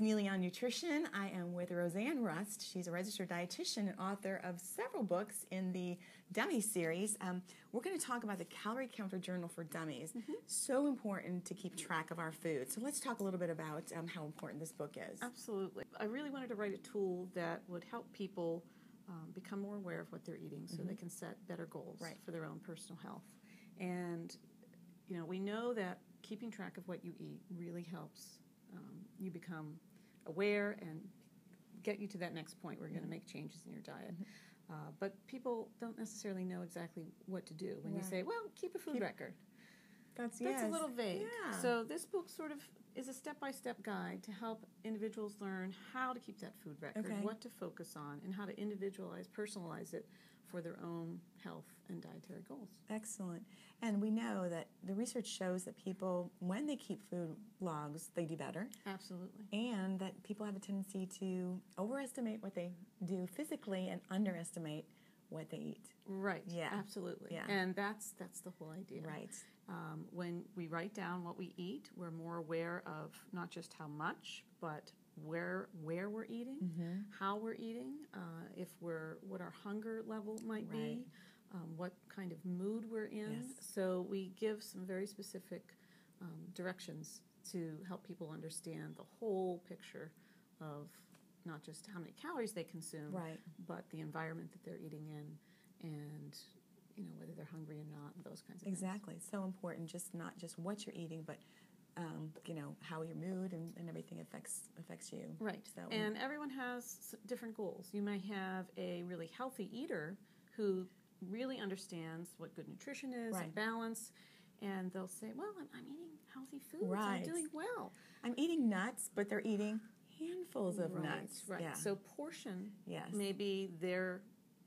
Neily on Nutrition. I am with Rosanne Rust. She's a registered dietitian and author of several books in the Dummies series. We're going to talk about the Calorie Counter Journal for Dummies. So important to keep track of our food. So let's talk a little bit about how important this book is. Absolutely. I really wanted to write a tool that would help people become more aware of what they're eating so they can set better goals for their own personal health. And, you know, we know that keeping track of what you eat really helps you become aware and get you to that next point where you're going to make changes in your diet. But people don't necessarily know exactly what to do when you say, well, keep a food record. That's a little vague. Yeah. So this book sort of is a step-by-step guide to help individuals learn how to keep that food record, what to focus on, and how to individualize, personalize it for their own health and dietary goals. Excellent. And we know that the research shows that people, when they keep food logs, they do better. Absolutely. And that people have a tendency to overestimate what they do physically and underestimate what they eat. Right. Yeah. Absolutely. Yeah. And that's the whole idea. Right. When we write down what we eat, we're more aware of not just how much, but where we're eating, how we're eating, what our hunger level might be, what kind of mood we're in. Yes. So we give some very specific directions to help people understand the whole picture of not just how many calories they consume, but the environment that they're eating in, and whether they're hungry or not, and those kinds of things. Exactly. So important, not just what you're eating, but how your mood and everything affects you. Right. So, and everyone has different goals. You may have a really healthy eater who really understands what good nutrition is and balance, and they'll say, well, I'm eating healthy foods. I'm doing well. I'm eating nuts, but they're eating handfuls of nuts. Right. Yeah. So portion may be their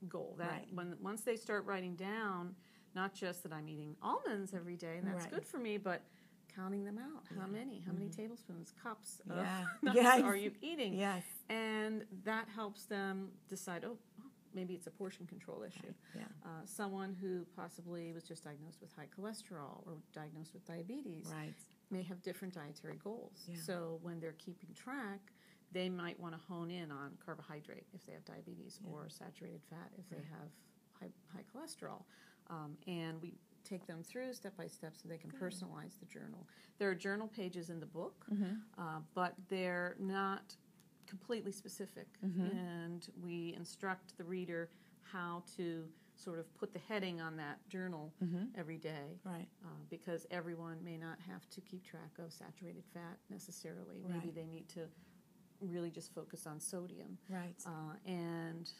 goal. That once they start writing down, not just that I'm eating almonds every day and that's good for me, but counting them out. How many? How many tablespoons, cups of nuts are you eating? Yes. And that helps them decide, maybe it's a portion control issue. Someone who possibly was just diagnosed with high cholesterol or diagnosed with diabetes may have different dietary goals. So when they're keeping track, they might want to hone in on carbohydrate if they have diabetes or saturated fat if they have high cholesterol. And we take them through step by step so they can personalize the journal. There are journal pages in the book, but they're not completely specific. And we instruct the reader how to sort of put the heading on that journal every day, because everyone may not have to keep track of saturated fat necessarily. Maybe they need to really just focus on sodium. And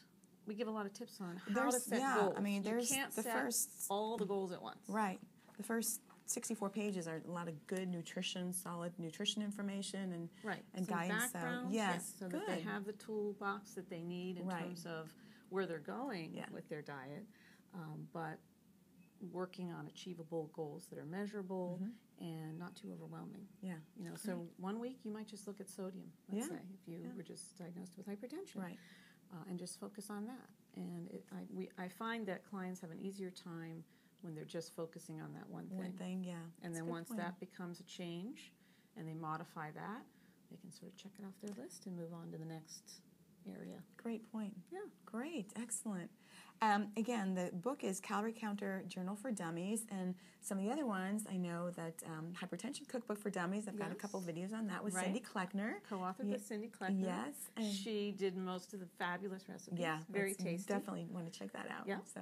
we give a lot of tips on how to set goals. I mean, you can't set all the goals at once. The first 64 pages are a lot of good nutrition, solid nutrition information and some guidance. Background, so that they have the toolbox that they need in terms of where they're going with their diet, but working on achievable goals that are measurable and not too overwhelming. So 1 week you might just look at sodium, let's say, if you were just diagnosed with hypertension, and just focus on that. And I find that clients have an easier time when they're just focusing on that one thing. And then once that becomes a change and they modify that, they can sort of check it off their list and move on to the next area. Great point. Great. Excellent. Again, the book is Calorie Counter Journal for Dummies, and some of the other ones, I know that Hypertension Cookbook for Dummies, I've got a couple videos on that with Cindy Kleckner. Co-authored with Cindy Kleckner. Yes. And she did most of the fabulous recipes. Very tasty. Definitely want to check that out. So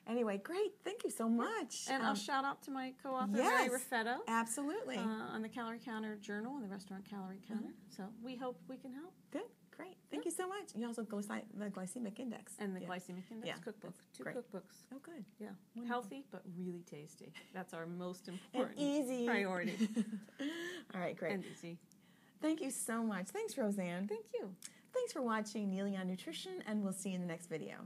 anyway, great. Thank you so much. And I'll shout out to my co-author, Mary Raffetto. Absolutely. On the Calorie Counter Journal and the Restaurant Calorie Counter. So we hope we can help. Good. Great. Thank you so much. You also go the glycemic index. And the glycemic index cookbook. Two cookbooks. Oh, good. Wonderful. Healthy, but really tasty. That's our most important easy priority. All right, great. And easy. Thank you so much. Thanks, Rosanne. Thank you. Thanks for watching Neily on Nutrition, and we'll see you in the next video.